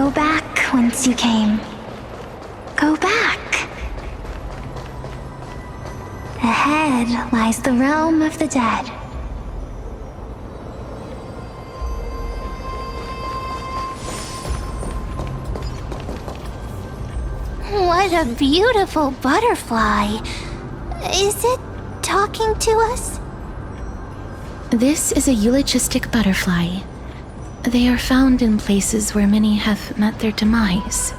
Go back whence you came. Go back. Ahead lies the realm of the dead. What a beautiful butterfly. Is it talking to us? This is a eulogistic butterfly. They are found in places where many have met their demise.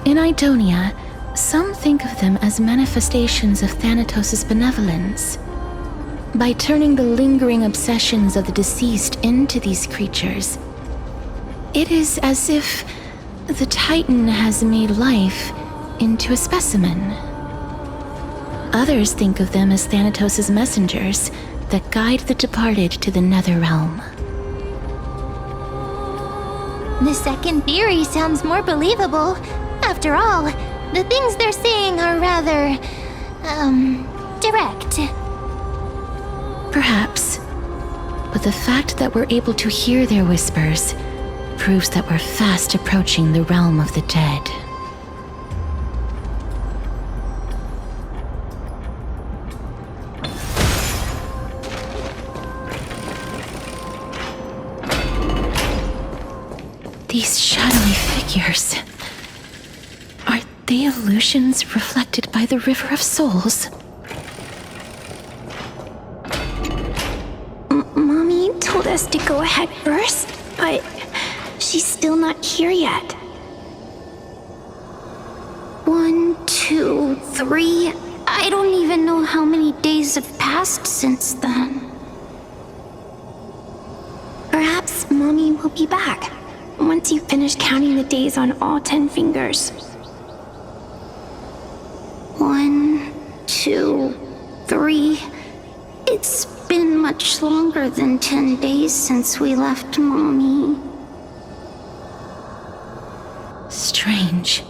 In Idonia, some think of them as manifestations of Thanatos' benevolence. By turning the lingering obsessions of the deceased into these creatures, it is as if the Titan has made life into a specimen. Others think of them as Thanatos' messengers that guide the departed to the nether realm. The second theory sounds more believable. After all, the things they're saying are rather, direct. Perhaps. But the fact that we're able to hear their whispers proves that we're fast approaching the realm of the dead. These shadowy figures. Are they illusions reflected by the River of Souls? Mommy told us to go ahead first, but she's still not here yet. 1, 2, 3. I don't even know how many days have passed since then. Perhaps Mommy will be back once you finish counting the days on all 10 fingers. 1, 2, 3. It's been much longer than 10 days since we left Mommy. Strange.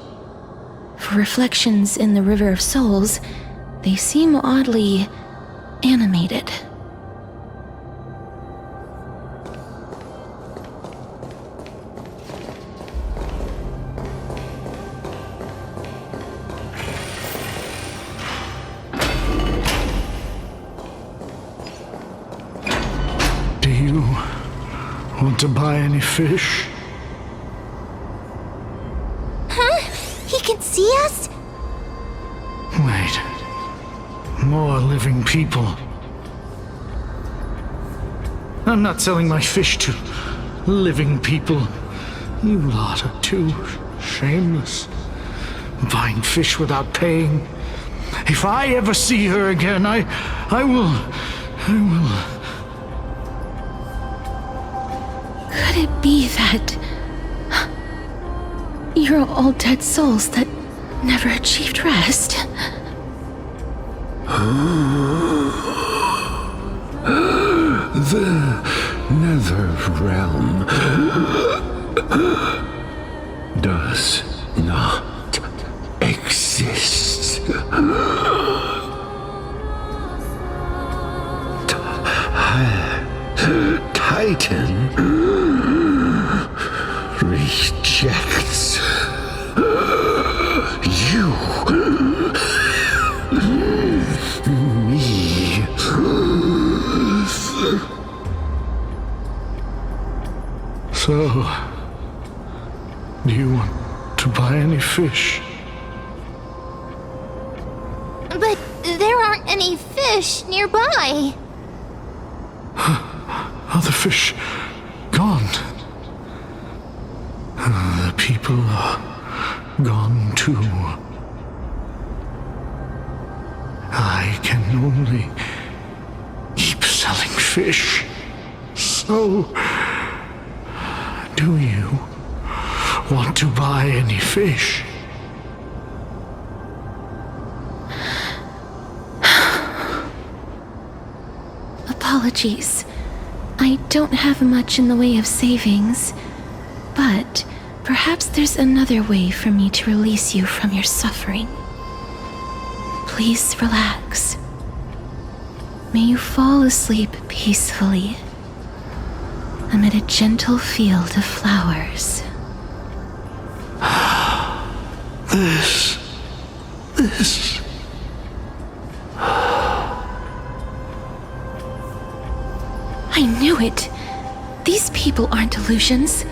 For reflections in the River of Souls, they seem oddly animated. Do you want to buy any fish? He can see us? Wait. More living people. I'm not selling my fish to living people. You lot are too shameless. Buying fish without paying. If I ever see her again, I will... Could it be that you're all dead souls that never achieved rest? The nether realm does not exist. Titan rejects you. Me. So, do you want to buy any fish? But there aren't any fish nearby. Other fish gone. The people are gone too. I can only keep selling fish. So, do you want to buy any fish? Apologies. I don't have much in the way of savings, but perhaps there's another way for me to release you from your suffering. Please relax. May you fall asleep peacefully amid a gentle field of flowers. This. I knew it. These people aren't illusions.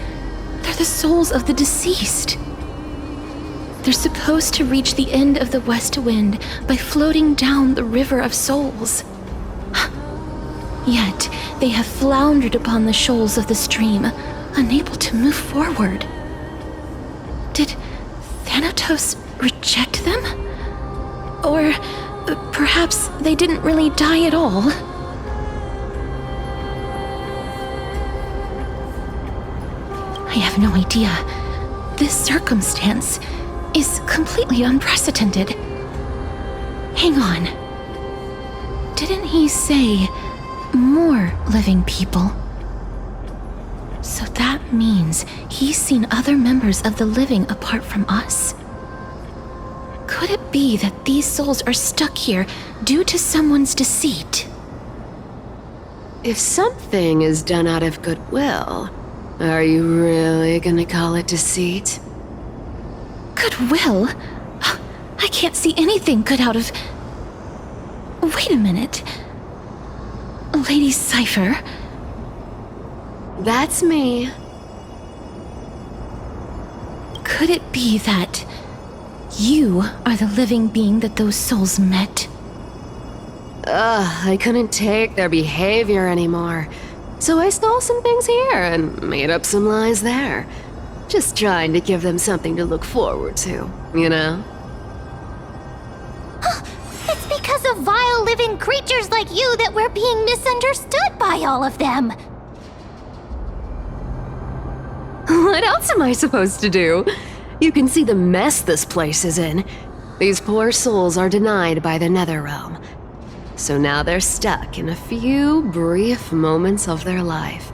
They're the souls of the deceased. They're supposed to reach the end of the west wind by floating down the river of souls. Yet, they have floundered upon the shoals of the stream, unable to move forward. Did Thanatos reject them? Or perhaps they didn't really die at all? I have no idea. This circumstance is completely unprecedented. Hang on. Didn't he say more living people? So that means he's seen other members of the living apart from us? Could it be that these souls are stuck here due to someone's deceit? If something is done out of goodwill, are you really gonna call it deceit? Goodwill? I can't see anything good out of... Wait a minute. Lady Cypher? That's me. Could it be that you are the living being that those souls met? I couldn't take their behavior anymore. So I stole some things here and made up some lies there. Just trying to give them something to look forward to, you know? It's because of vile living creatures like you that we're being misunderstood by all of them. What else am I supposed to do? You can see the mess this place is in. These poor souls are denied by the Netherrealm. So now they're stuck in a few brief moments of their life,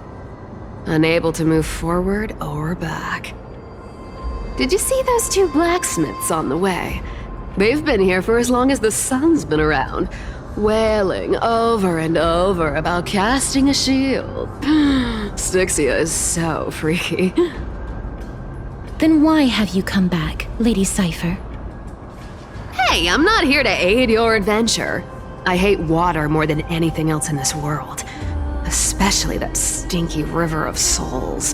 unable to move forward or back. Did you see those two blacksmiths on the way? They've been here for as long as the sun's been around, wailing over and over about casting a shield. Styxia is so freaky. Then why have you come back, Lady Cypher? Hey, I'm not here to aid your adventure. I hate water more than anything else in this world. Especially that stinky river of souls.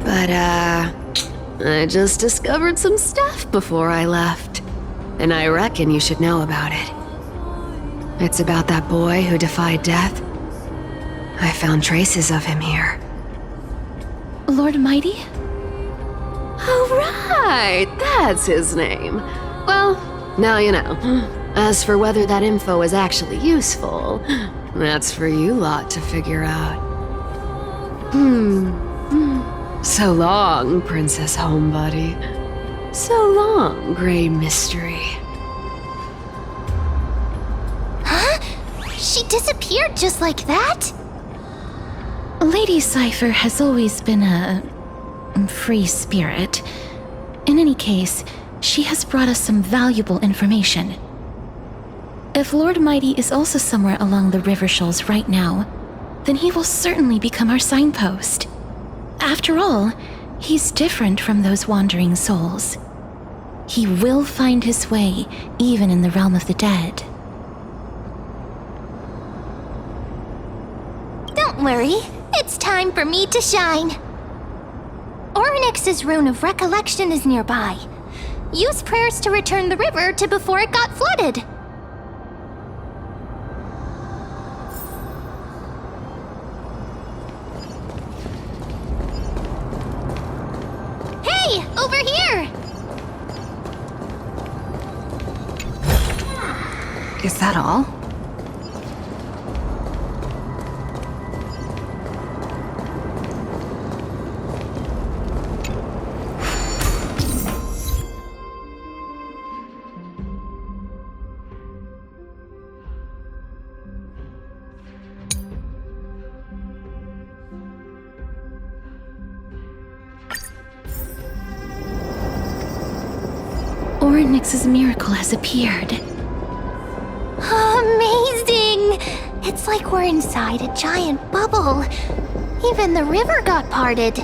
But, I just discovered some stuff before I left. And I reckon you should know about it. It's about that boy who defied death. I found traces of him here. Lord Mighty? Oh, right! That's his name. Well, now you know. As for whether that info is actually useful, that's for you lot to figure out. So long, Princess Homebody. So long, Grey Mystery. Huh? She disappeared just like that? Lady Cypher has always been a free spirit. In any case, she has brought us some valuable information. If Lord Mighty is also somewhere along the river shoals right now, then he will certainly become our signpost. After all, he's different from those wandering souls. He will find his way even in the realm of the dead. Don't worry, it's time for me to shine. Ornyx's rune of recollection is nearby. Use prayers to return the river to before it got flooded. Hey, over here! Is that all? Ornyx's miracle has appeared. Amazing! It's like we're inside a giant bubble. Even the river got parted.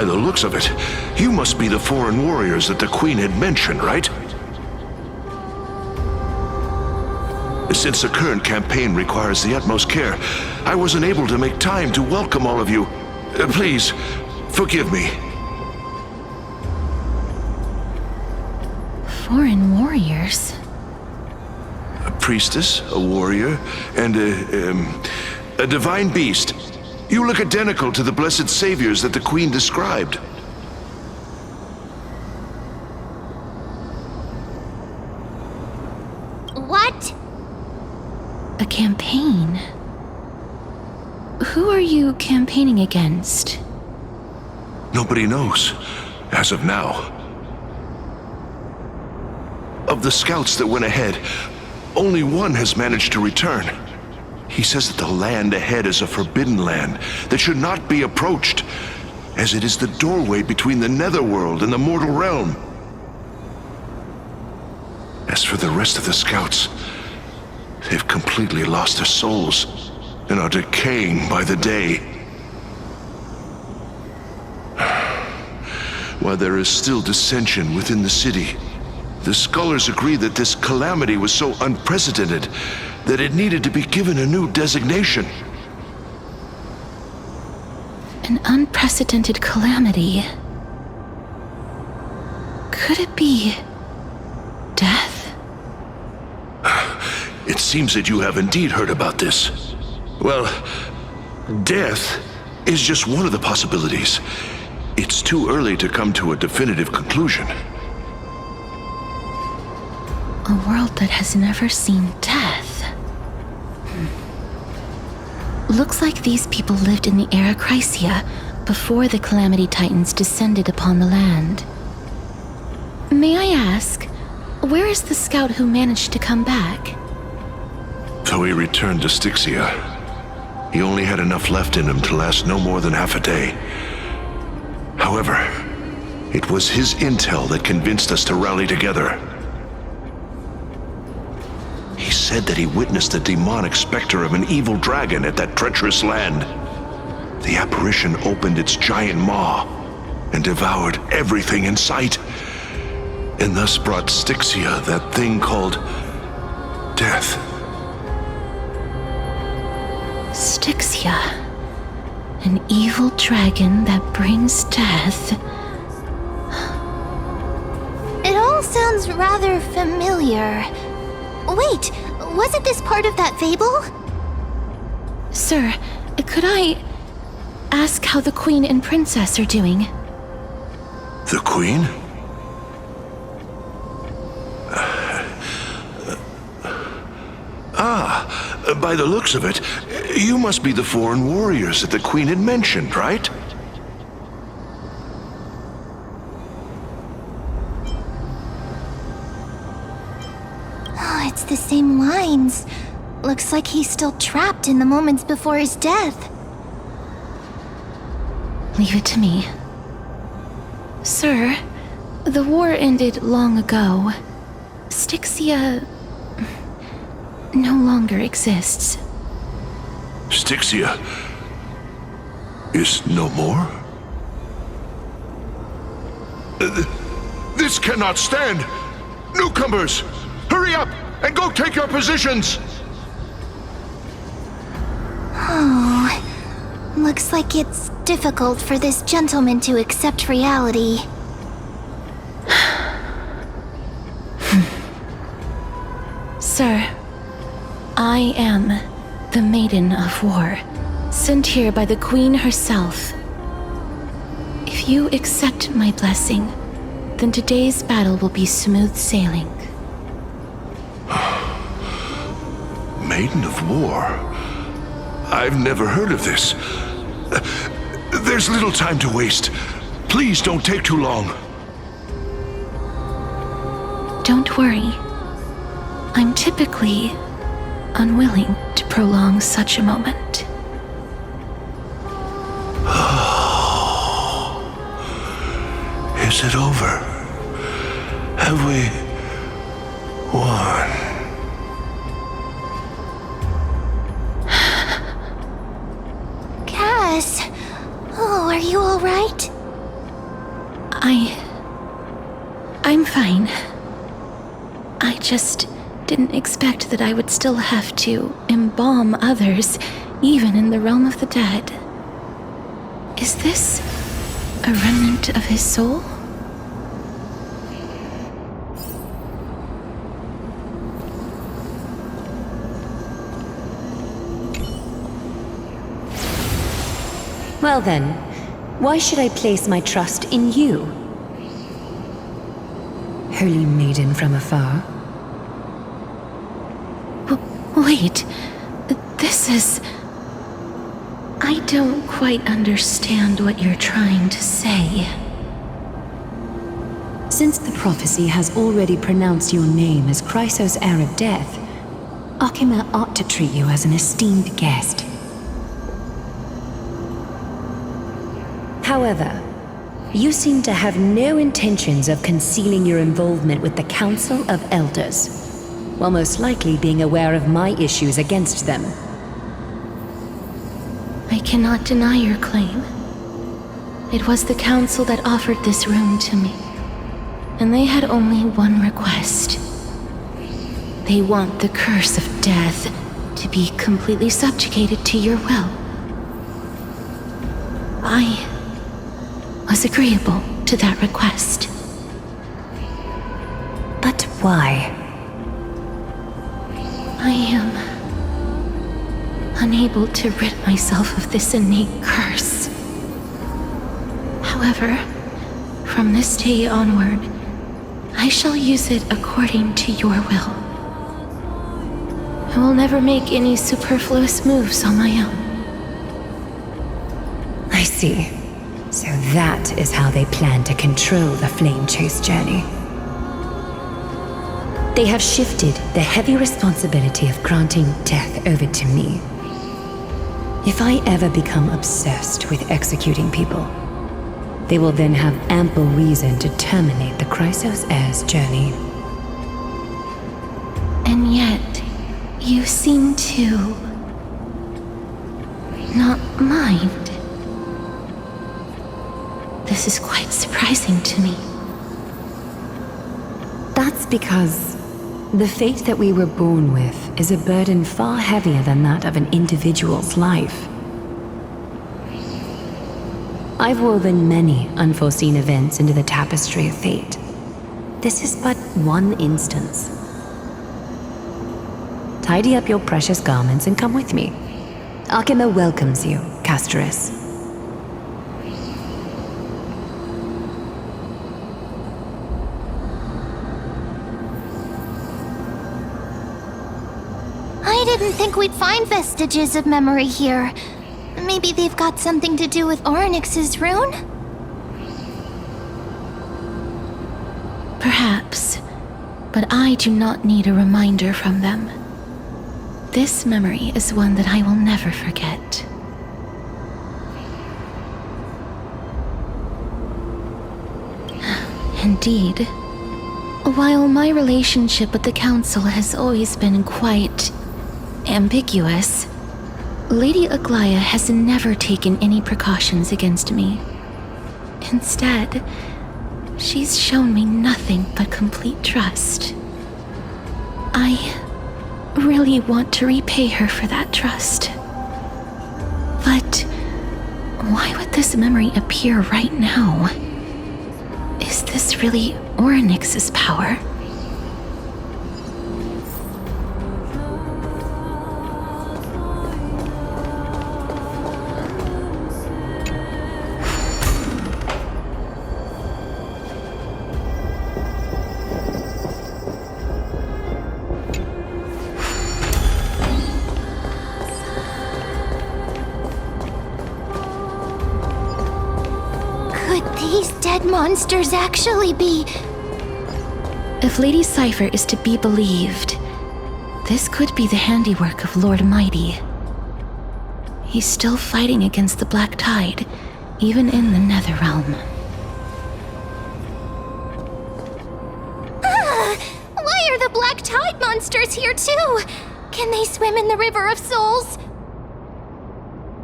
By the looks of it, you must be the foreign warriors that the Queen had mentioned, right? Since the current campaign requires the utmost care, I wasn't able to make time to welcome all of you. Please, forgive me. Foreign warriors? A priestess, a warrior, and a divine beast. You look identical to the blessed saviors that the Queen described. What? A campaign? Who are you campaigning against? Nobody knows, as of now. Of the scouts that went ahead, only one has managed to return. He says that the land ahead is a forbidden land that should not be approached, as it is the doorway between the netherworld and the mortal realm. As for the rest of the scouts, they've completely lost their souls and are decaying by the day. While there is still dissension within the city, the scholars agree that this calamity was so unprecedented that it needed to be given a new designation. An unprecedented calamity. Could it be death? It seems that you have indeed heard about this. Well, death is just one of the possibilities. It's too early to come to a definitive conclusion. A world that has never seen death. Looks like these people lived in the era Chrysia before the Calamity Titans descended upon the land. May I ask, where is the scout who managed to come back? So he returned to Styxia. He only had enough left in him to last no more than half a day. However, it was his intel that convinced us to rally together. He said that he witnessed the demonic specter of an evil dragon at that treacherous land. The apparition opened its giant maw and devoured everything in sight, and thus brought Styxia that thing called death. Styxia. An evil dragon that brings death. It all sounds rather familiar. Wait, wasn't this part of that fable? Sir, could I ask how the Queen and Princess are doing? The Queen? By the looks of it, you must be the foreign warriors that the Queen had mentioned, right? Oh, it's the same lines. Looks like he's still trapped in the moments before his death. Leave it to me. Sir, the war ended long ago. Styxia no longer exists. Styxia is no more? This cannot stand! Newcomers, hurry up and go take your positions! Oh, looks like it's difficult for this gentleman to accept reality. Sir, I am the Maiden of War, sent here by the Queen herself. If you accept my blessing, then today's battle will be smooth sailing. Maiden of War? I've never heard of this. There's little time to waste. Please don't take too long. Don't worry. I'm typically unwilling to prolong such a moment. Is it over? Have we won? Cass, oh, are you all right? I'm fine. I just didn't expect that I would still have to embalm others, even in the realm of the dead. Is this a remnant of his soul? Well then, why should I place my trust in you? Holy maiden from afar. Wait, this is... I don't quite understand what you're trying to say. Since the prophecy has already pronounced your name as Chrysos' heir of death, Akima ought to treat you as an esteemed guest. However, you seem to have no intentions of concealing your involvement with the Council of Elders, while most likely being aware of my issues against them. I cannot deny your claim. It was the Council that offered this room to me, and they had only one request. They want the curse of death to be completely subjugated to your will. I was agreeable to that request. But why? I am unable to rid myself of this innate curse. However, from this day onward, I shall use it according to your will. I will never make any superfluous moves on my own. I see. So that is how they plan to control the Flame Chase journey. They have shifted the heavy responsibility of granting death over to me. If I ever become obsessed with executing people, they will then have ample reason to terminate the Chrysos heir's journey. And yet, you seem to not mind. This is quite surprising to me. That's because the fate that we were born with is a burden far heavier than that of an individual's life. I've woven many unforeseen events into the tapestry of fate. This is but one instance. Tidy up your precious garments and come with me. Akima welcomes you, Castoris. I didn't think we'd find vestiges of memory here. Maybe they've got something to do with Orynyx's rune? Perhaps, but I do not need a reminder from them. This memory is one that I will never forget. Indeed. While my relationship with the Council has always been quite ambiguous, Lady Aglaya has never taken any precautions against me. Instead, she's shown me nothing but complete trust. I really want to repay her for that trust. But why would this memory appear right now? Is this really Orynyx's power? Could these dead monsters actually be... If Lady Cypher is to be believed, this could be the handiwork of Lord Mighty. He's still fighting against the Black Tide, even in the Netherrealm. Why are the Black Tide monsters here too? Can they swim in the River of Souls?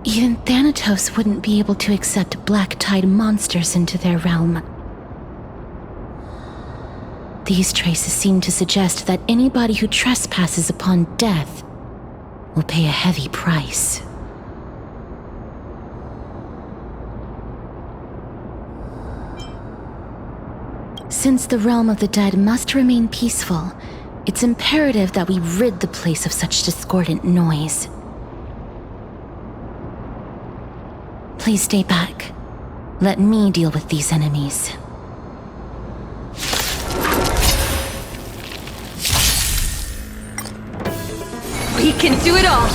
Even Thanatos wouldn't be able to accept Black Tide monsters into their realm. These traces seem to suggest that anybody who trespasses upon death will pay a heavy price. Since the realm of the dead must remain peaceful, it's imperative that we rid the place of such discordant noise. Please stay back. Let me deal with these enemies. We can do it all!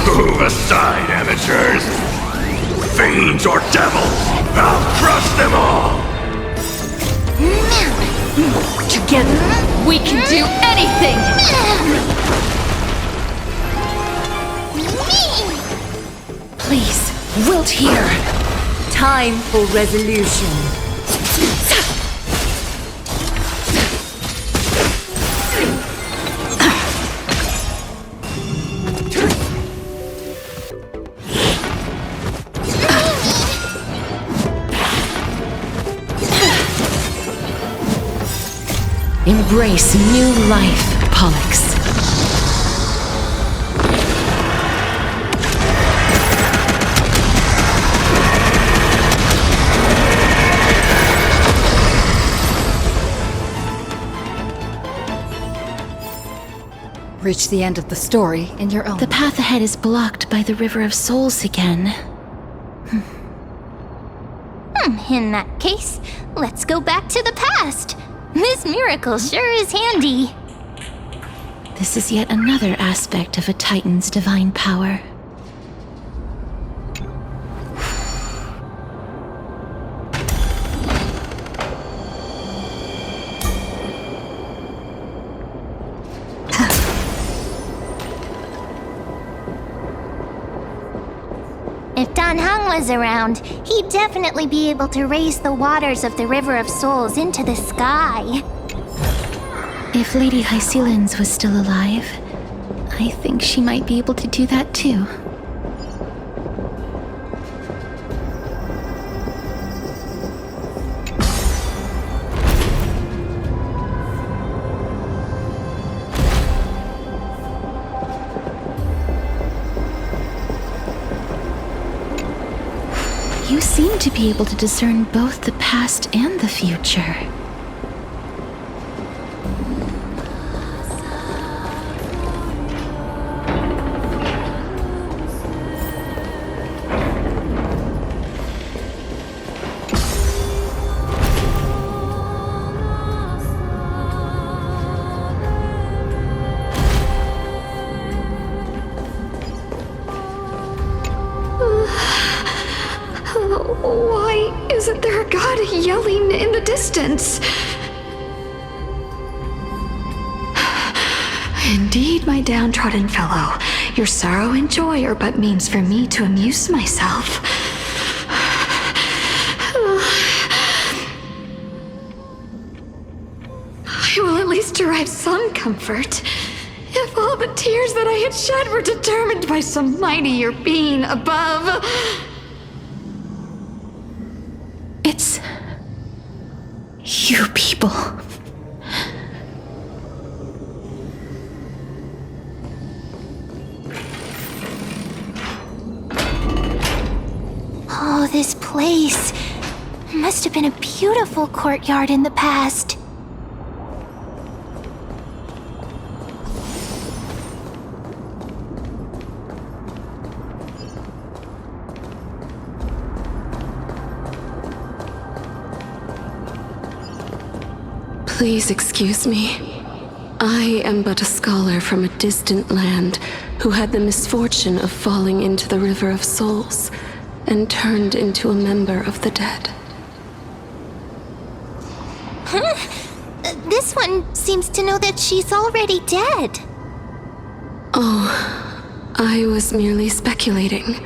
Move aside, amateurs! Fiends or devils! I'll crush them all! Together, we can do anything! Please, wilt here. Time for resolution. Embrace new life, Pollux. Reach the end of the story in your own. The path ahead is blocked by the River of Souls again. In that case, let's go back to the past. This miracle sure is handy. This is yet another aspect of a Titan's divine power. If Dan Heng was around, he'd definitely be able to raise the waters of the River of Souls into the sky. If Lady Hycelens was still alive, I think she might be able to do that too. You seem to be able to discern both the past and the future. Why isn't there a god yelling in the distance? Indeed, my downtrodden fellow, your sorrow and joy are but means for me to amuse myself. I will at least derive some comfort. If all the tears that I had shed were determined by some mightier being above. It's you people. Oh, this place must have been a beautiful courtyard in the past. Please excuse me. I am but a scholar from a distant land who had the misfortune of falling into the River of Souls and turned into a member of the dead. This one seems to know that she's already dead. Oh, I was merely speculating,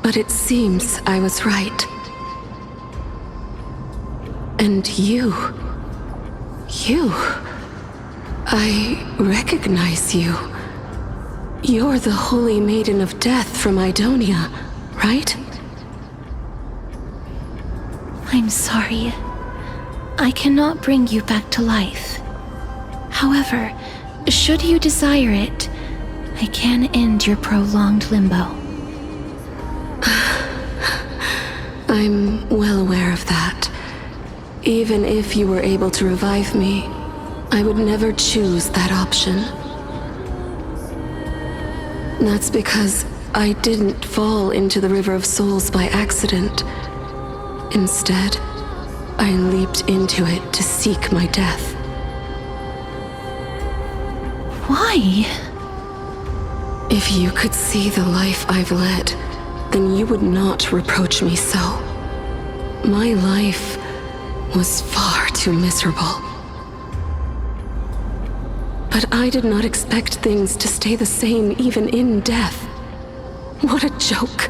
but it seems I was right. And you. I recognize you. You're the Holy Maiden of Death from Idonia, right? I'm sorry. I cannot bring you back to life. However, should you desire it, I can end your prolonged limbo. I'm well aware of that. Even if you were able to revive me, I would never choose that option. That's because I didn't fall into the River of Souls by accident. Instead, I leaped into it to seek my death. Why? If you could see the life I've led, then you would not reproach me so. My life was far too miserable. But I did not expect things to stay the same even in death. What a joke.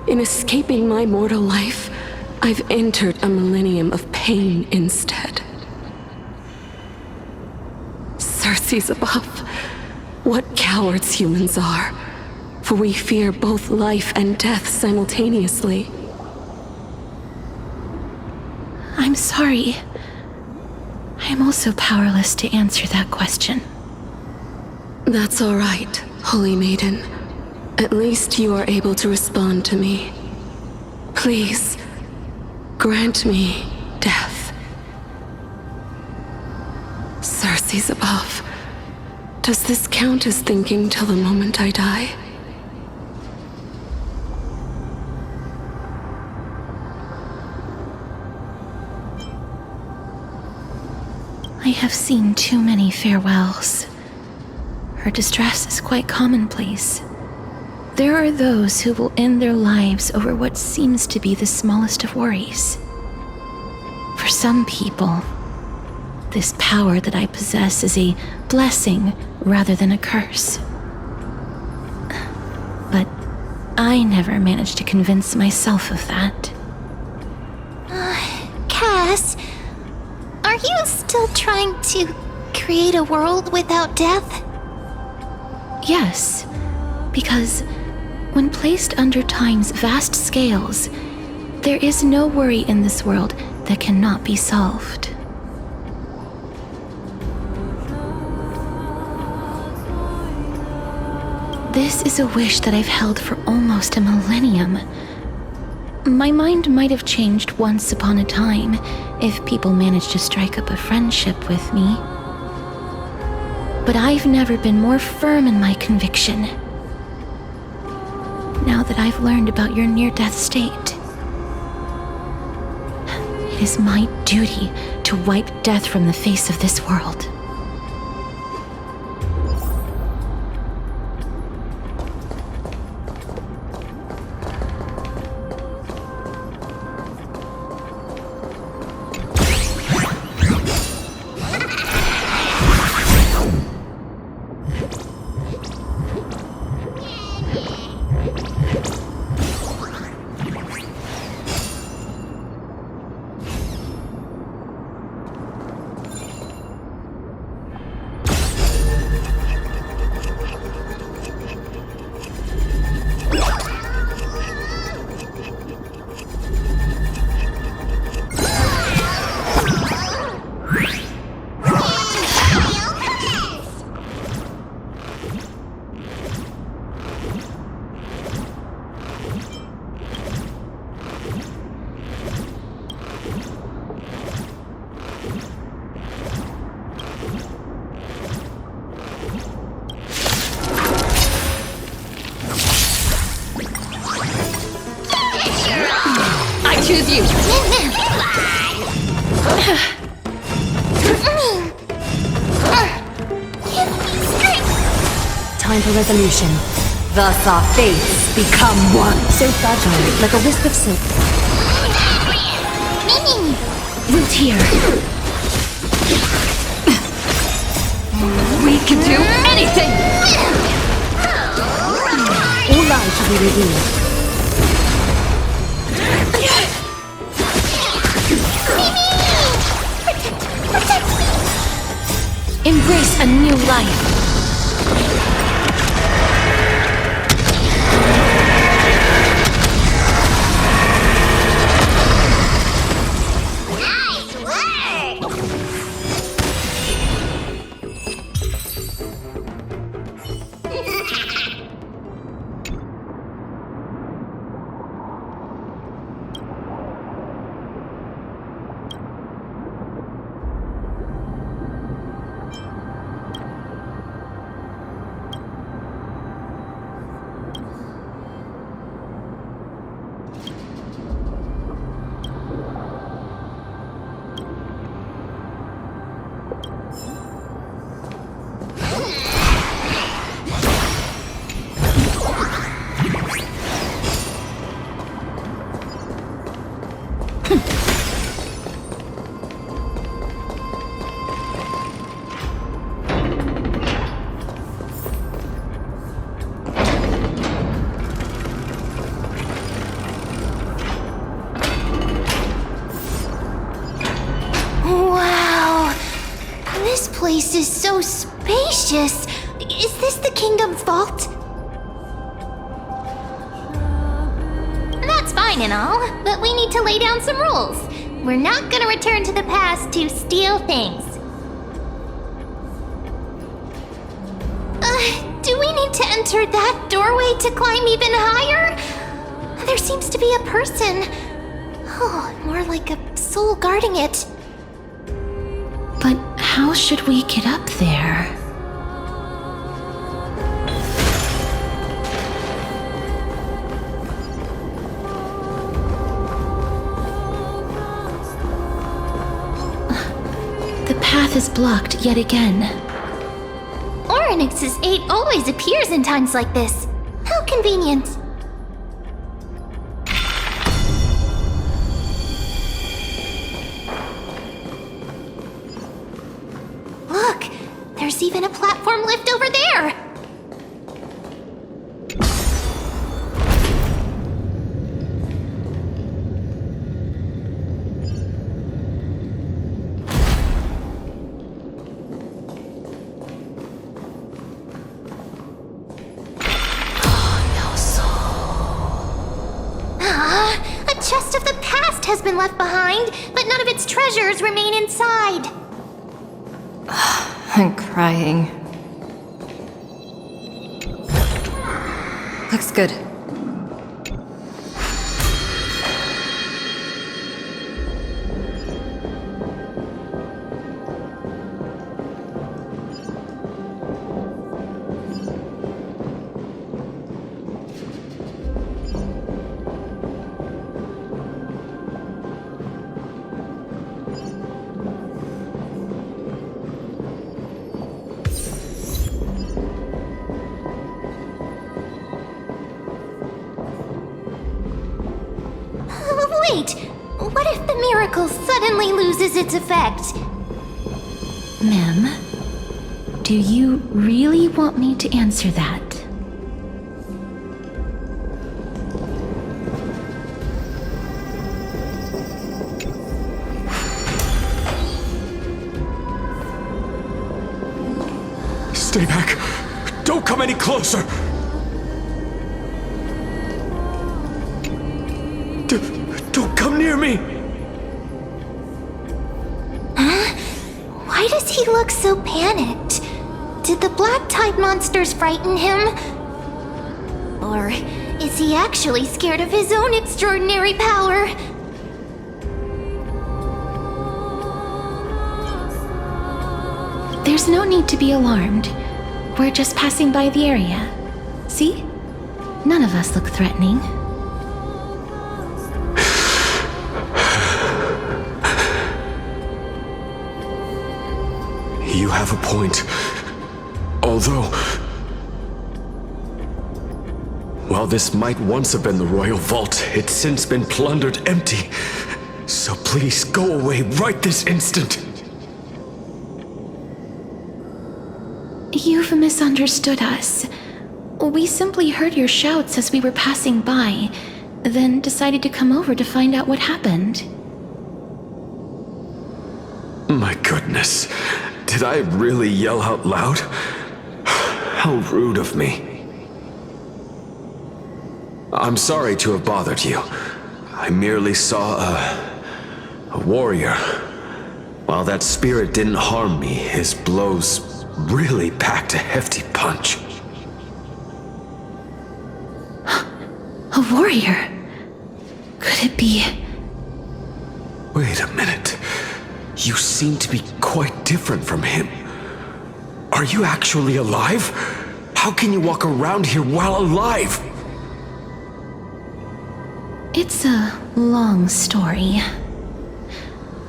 In escaping my mortal life, I've entered a millennium of pain instead. Circe's above. What cowards humans are, for we fear both life and death simultaneously. I'm sorry. I'm also powerless to answer that question. That's all right, Holy Maiden. At least you are able to respond to me. Please, grant me death. Circe's above. Does this count as thinking till the moment I die? I have seen too many farewells. Her distress is quite commonplace. There are those who will end their lives over what seems to be the smallest of worries. For some people, this power that I possess is a blessing rather than a curse. But I never managed to convince myself of that. Cass, are you still trying to create a world without death? Yes, because when placed under time's vast scales, there is no worry in this world that cannot be solved. This is a wish that I've held for almost a millennium. My mind might have changed once upon a time if people managed to strike up a friendship with me. But I've never been more firm in my conviction. Now that I've learned about your near-death state, it is my duty to wipe death from the face of this world. Choose you. Time for resolution. Thus our fates become one. So fragile, like a wisp of silk. Root here. We can do anything! All lives shall be revealed. life. Wow! This place is so spacious! Is this the kingdom's vault? That's fine and all, but we need to lay down some rules. We're not gonna return to the past to steal things. Do we need to enter that doorway to climb even higher? There seems to be a person. Oh, more like a soul guarding it. But how should we get up there? The path is blocked yet again. Oryx's 8 always appears in times like this. How convenient. Look, there's even a platform lift over there. A chest of the past has been left behind, but none of its treasures remain inside. I'm crying. Looks good. Wait, what if the miracle suddenly loses its effect? Mem, do you really want me to answer that? Stay back! Don't come any closer! Don't come near me! Huh? Why does he look so panicked? Did the black tide monsters frighten him? Or is he actually scared of his own extraordinary power? There's no need to be alarmed. We're just passing by the area. See? None of us look threatening. You have a point. Although, while this might once have been the royal vault, it's since been plundered empty. So please go away right this instant. You've misunderstood us. We simply heard your shouts as we were passing by, then decided to come over to find out what happened. My goodness. Did I really yell out loud? How rude of me. I'm sorry to have bothered you. I merely saw a warrior. While that spirit didn't harm me, his blows really packed a hefty punch. A warrior? Could it be... Wait a minute. You seem to be quite different from him. Are you actually alive? How can you walk around here while alive? It's a long story.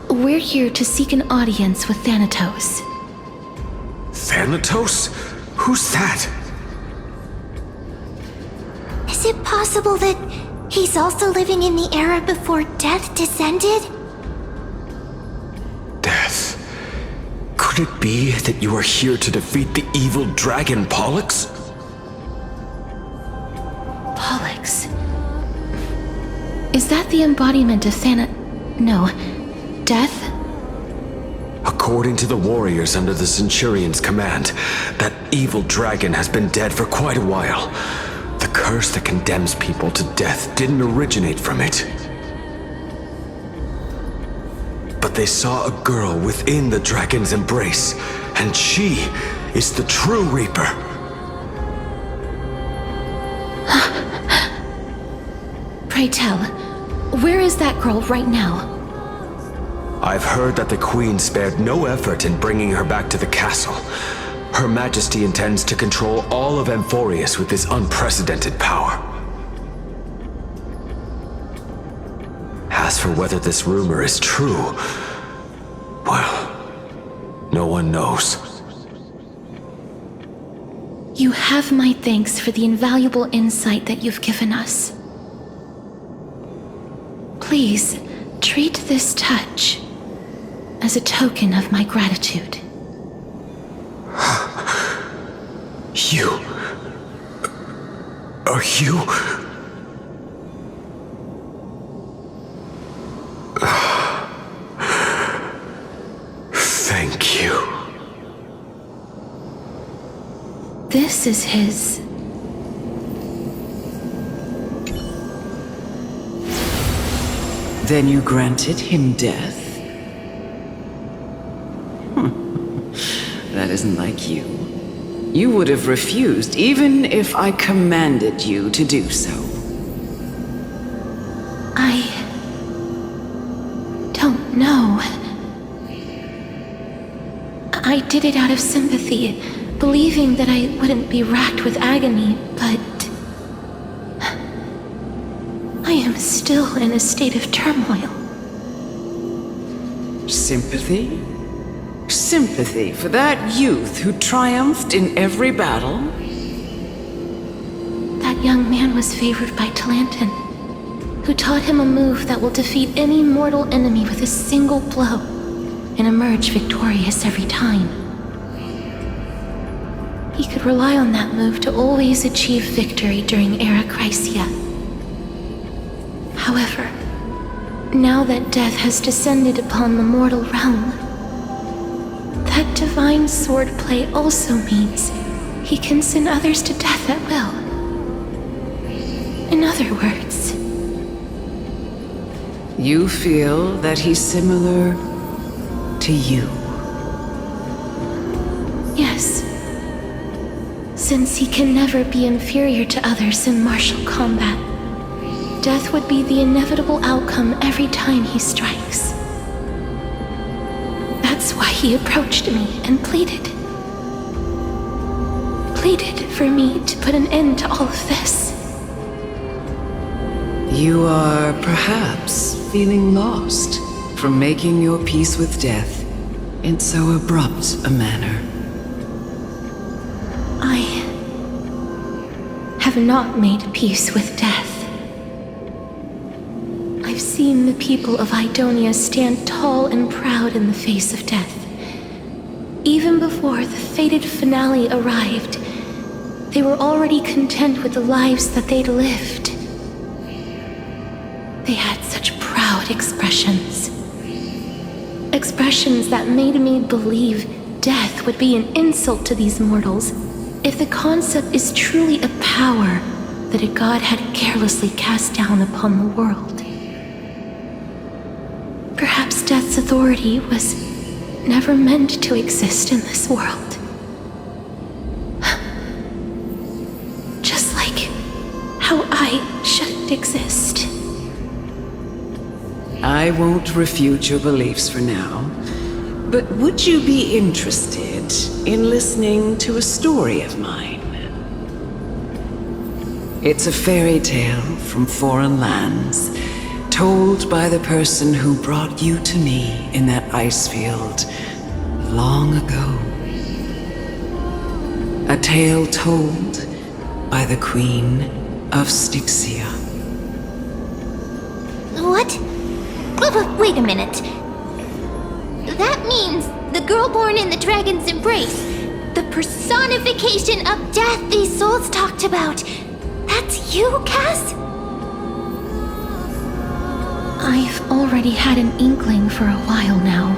We're here to seek an audience with Thanatos. Thanatos? Who's that? Is it possible that he's also living in the era before death descended? Death? Could it be that you are here to defeat the evil dragon Pollux? Pollux? Is that the embodiment of No. Death? According to the warriors under the Centurion's command, that evil dragon has been dead for quite a while. The curse that condemns people to death didn't originate from it. But they saw a girl within the dragon's embrace, and she is the true Reaper. Pray tell, where is that girl right now? I've heard that the Queen spared no effort in bringing her back to the castle. Her Majesty intends to control all of Amphorius with this unprecedented power. As for whether this rumor is true, well, no one knows. You have my thanks for the invaluable insight that you've given us. Please, treat this touch as a token of my gratitude. You... Are you... Thank you. This is his... Then you granted him death? That isn't like you. You would have refused even if I commanded you to do so. I... don't know. I did it out of sympathy, believing that I wouldn't be racked with agony, but... I am still in a state of turmoil. Sympathy? Sympathy for that youth who triumphed in every battle? That young man was favored by Talantin, who taught him a move that will defeat any mortal enemy with a single blow and emerge victorious every time. He could rely on that move to always achieve victory during Era Chrysia. However, now that death has descended upon the mortal realm, that divine swordplay also means he can send others to death at will. In other words... You feel that he's similar to you? Yes. Since he can never be inferior to others in martial combat, death would be the inevitable outcome every time he strikes. That's why he approached me and pleaded. Pleaded for me to put an end to all of this. You are perhaps feeling lost from making your peace with death in so abrupt a manner. I have not made peace with death. I've seen the people of Idonia stand tall and proud in the face of death. Even before the fated finale arrived, they were already content with the lives that they'd lived. They had such proud expressions. Expressions that made me believe death would be an insult to these mortals if the concept is truly a power that a god had carelessly cast down upon the world. Perhaps death's authority was never meant to exist in this world. Just like how I shouldn't exist. I won't refute your beliefs for now, but would you be interested in listening to a story of mine? It's a fairy tale from foreign lands, told by the person who brought you to me in that ice field long ago. A tale told by the Queen of Styxia. What? Wait a minute. That means the girl born in the dragon's embrace, the personification of death these souls talked about. That's you, Cass? I've already had an inkling for a while now.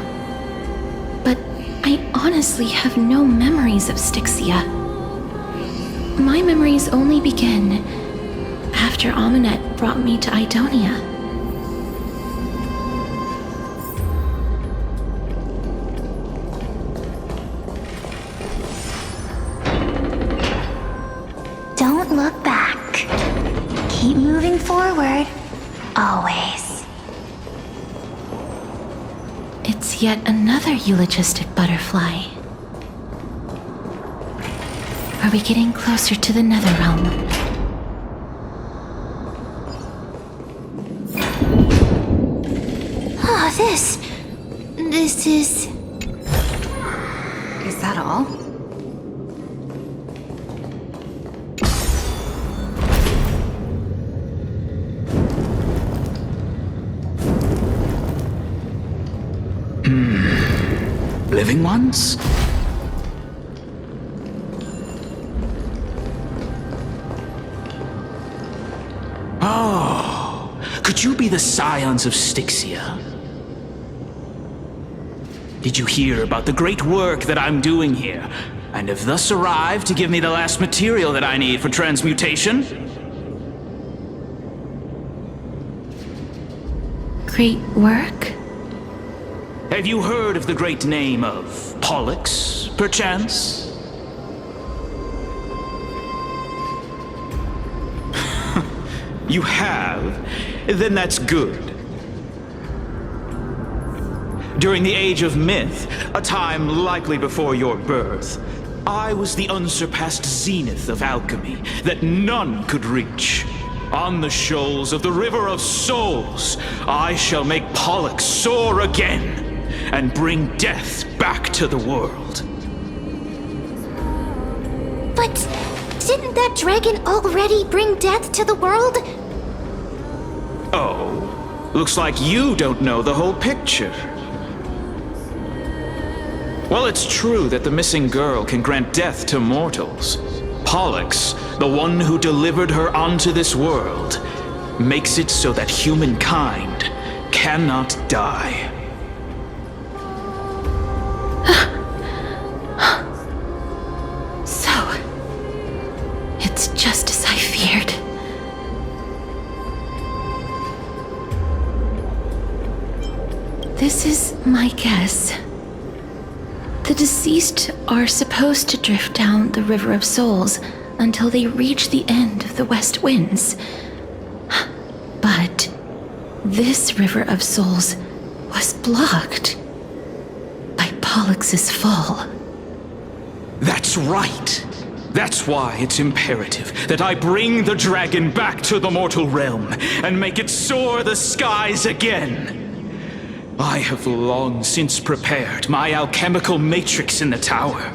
But I honestly have no memories of Styxia. My memories only begin after Amunet brought me to Idonia. Don't look back. Keep moving forward. Always. It's yet another eulogistic butterfly. Are we getting closer to the Netherrealm? Oh, this is... Is that all? Living ones? Oh, could you be the scions of Styxia? Did you hear about the great work that I'm doing here, and have thus arrived to give me the last material that I need for transmutation? Great work? Have you heard of the great name of Pollux, perchance? You have? Then that's good. During the Age of Myth, a time likely before your birth, I was the unsurpassed zenith of alchemy that none could reach. On the shoals of the River of Souls, I shall make Pollux soar again and bring death back to the world. But didn't that dragon already bring death to the world? Oh, looks like you don't know the whole picture. Well, it's true that the missing girl can grant death to mortals. Pollux, the one who delivered her onto this world, makes it so that humankind cannot die. So, it's just as I feared. This is my guess. The deceased are supposed to drift down the River of Souls until they reach the end of the West Winds. But this River of Souls was blocked by Pollux's fall. That's right. That's why it's imperative that I bring the dragon back to the mortal realm and make it soar the skies again. I have long since prepared my alchemical matrix in the tower.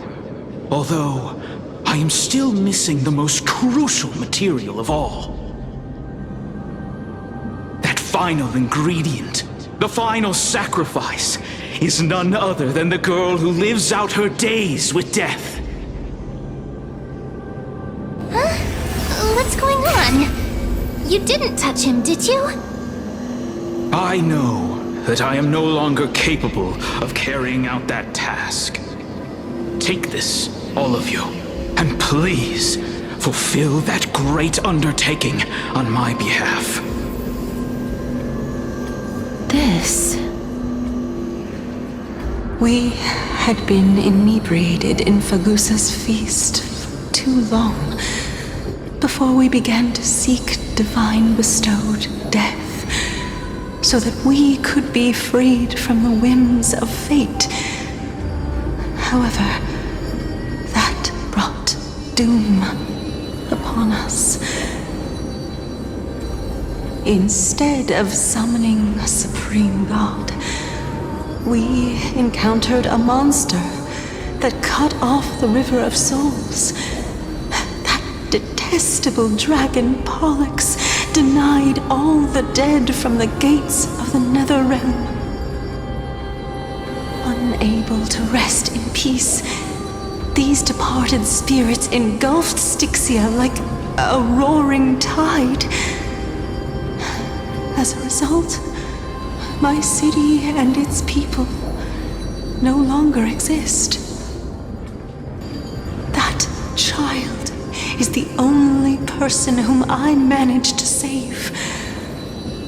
Although, I am still missing the most crucial material of all. That final ingredient, the final sacrifice, is none other than the girl who lives out her days with death. Huh? What's going on? You didn't touch him, did you? I know that I am no longer capable of carrying out that task. Take this, all of you, and please fulfill that great undertaking on my behalf. This... We had been inebriated in Fagusa's feast for too long before we began to seek divine bestowed death, so that we could be freed from the whims of fate. However, that brought doom upon us. Instead of summoning a supreme god, we encountered a monster that cut off the River of Souls. That detestable dragon Pollux denied all the dead from the gates of the Nether Realm. Unable to rest in peace, these departed spirits engulfed Styxia like a roaring tide. As a result, my city and its people no longer exist. That child is the only person whom I managed to save.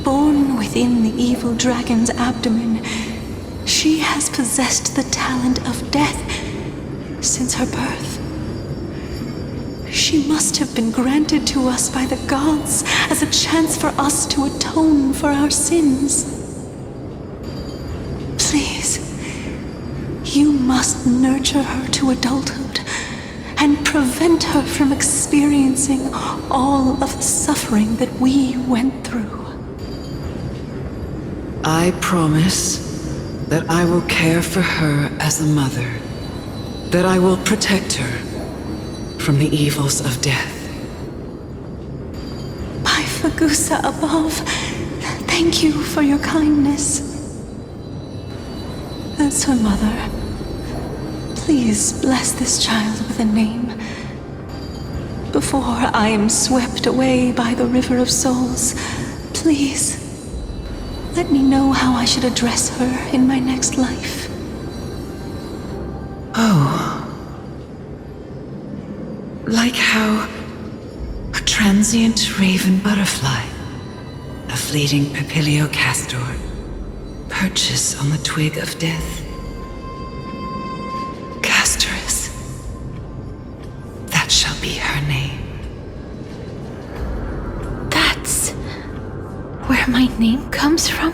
Born within the evil dragon's abdomen, she has possessed the talent of death since her birth. She must have been granted to us by the gods as a chance for us to atone for our sins. Please, you must nurture her to adulthood and prevent her from experiencing all of the suffering that we went through. I promise that I will care for her as a mother, that I will protect her from the evils of death. By Fagusa above, thank you for your kindness. As her mother, please bless this child with a name before I am swept away by the River of Souls. Please, let me know how I should address her in my next life. Oh. Like how a transient raven butterfly, a fleeting papilio castor, perches on the twig of death. Castorus. That shall be her name. That's where my name comes from?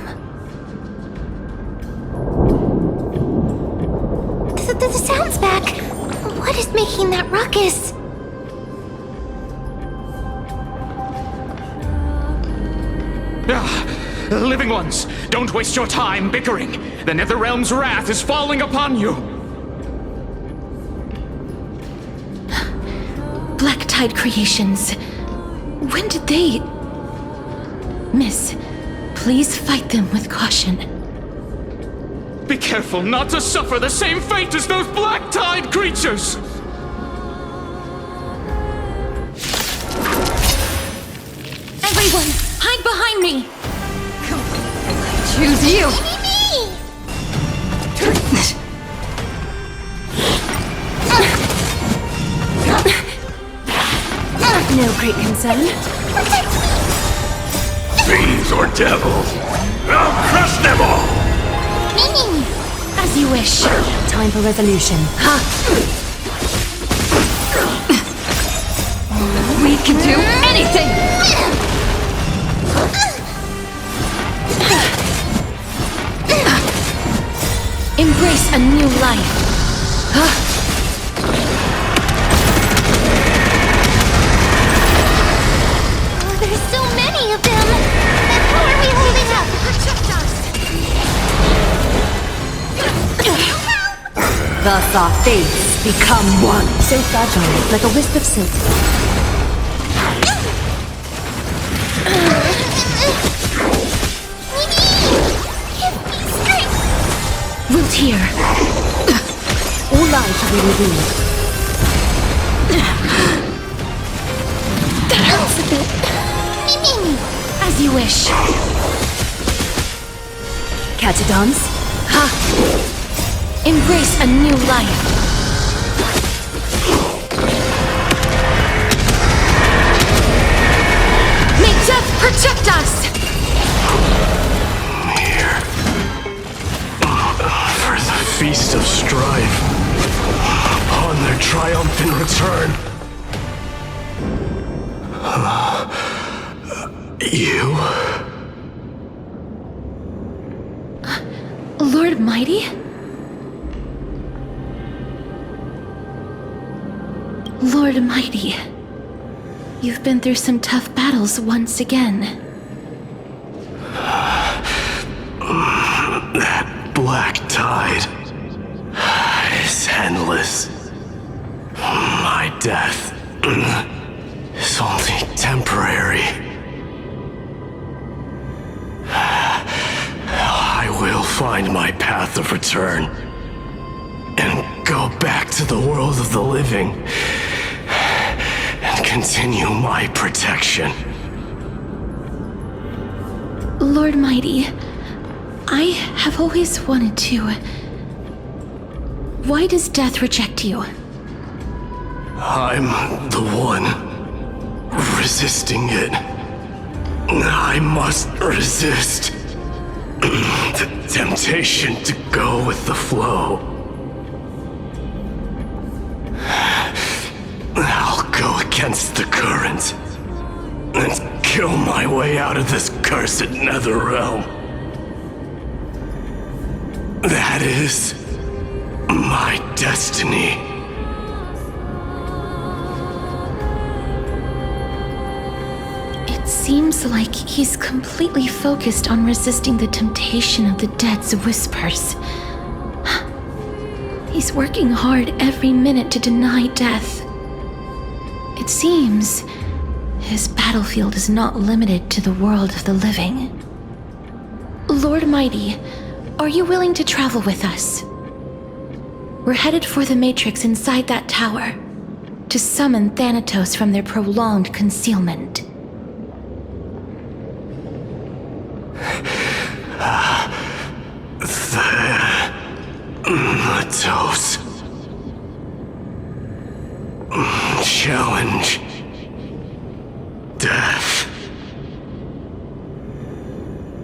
The sound's back. What is making that ruckus? Living ones, don't waste your time bickering. The Netherrealm's wrath is falling upon you. Black Tide creations. When did they... Miss, please fight them with caution. Be careful not to suffer the same fate as those Black Tide creatures! Everyone, hide behind me! Choose you! No great concern. Fiends or devils, I'll crush them all! As you wish. Time for resolution. We can do anything! Embrace a new life. Oh, there's so many of them! And how are we holding up? Protect us! Thus our fates become one. So fragile, like a wisp of silk. Root here. All lives shall be revealed. That hurts a bit. As you wish. Catch a dance? Embrace a new life. Protect us! Here. For the Feast of Strife. On their triumphant return. You? Lord Mighty? Lord Mighty, you've been through some tough battles once again. That black tide is endless. My death is only temporary. I will find my path of return and go back to the world of the living and continue my protection. Lord Mighty, I have always wanted to. Why does death reject you? I'm the one resisting it. I must resist the temptation to go with the flow. I'll go against the current and kill my way out of this cursed nether realm. That is my destiny. It seems like he's completely focused on resisting the temptation of the dead's whispers. He's working hard every minute to deny death. It seems his battlefield is not limited to the world of the living. Lord Mighty, are you willing to travel with us? We're headed for the Matrix inside that tower to summon Thanatos from their prolonged concealment. Thanatos. Challenge. Death.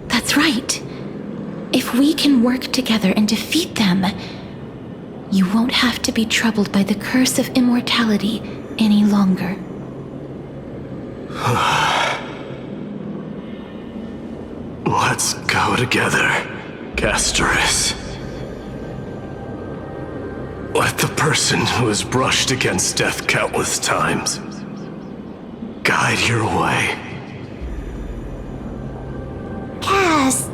That's right. If we can work together and defeat them, you won't have to be troubled by the curse of immortality any longer. Let's go together, Castorus. Let the person who has brushed against death countless times guide your way. Cass,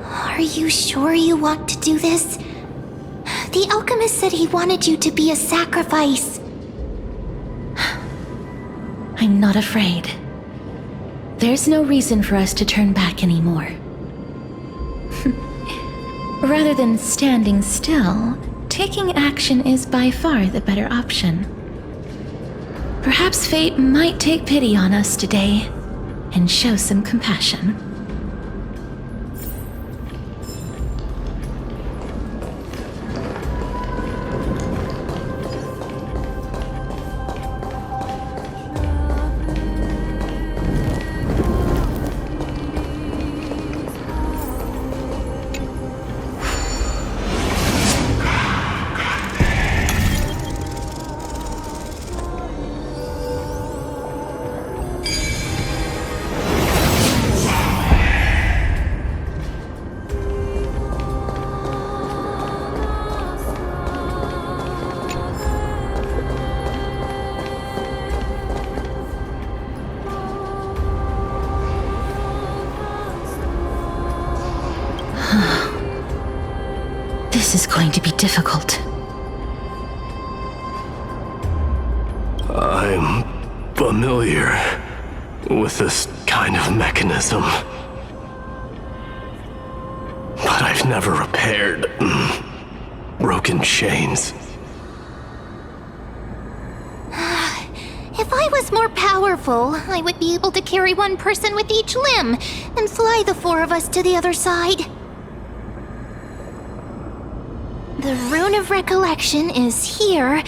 are you sure you want to do this? The alchemist said he wanted you to be a sacrifice. I'm not afraid. There's no reason for us to turn back anymore. Rather than standing still, taking action is by far the better option. Perhaps fate might take pity on us today and show some compassion. This is going to be difficult. I'm familiar with this kind of mechanism. But I've never repaired broken chains. If I was more powerful, I would be able to carry one person with each limb and fly the four of us to the other side. The Rune of Recollection is here,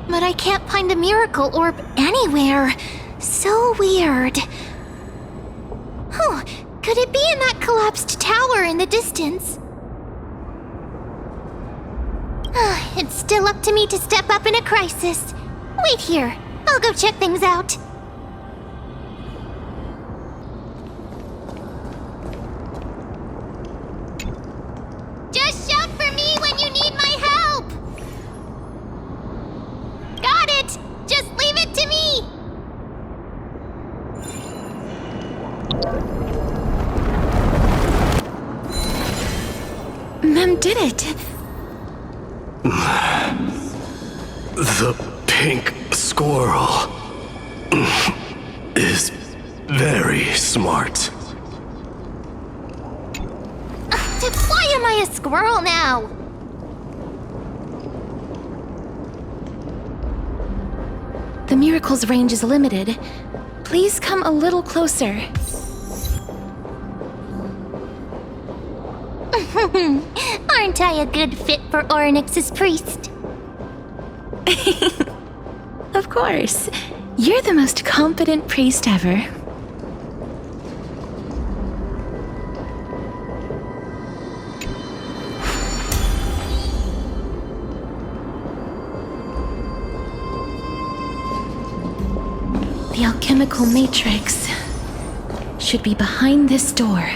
but I can't find a miracle orb anywhere. So weird. Could it be in that collapsed tower in the distance? It's still up to me to step up in a crisis. Wait here. I'll go check things out. Just shout for me when you need my help! Got it! Just leave it to me! Mem did it! The pink squirrel is very smart. Why am I a squirrel now? The miracle's range is limited. Please come a little closer. Aren't I a good fit for Orynyx's priest? Of course. You're the most competent priest ever. The alchemical matrix should be behind this door.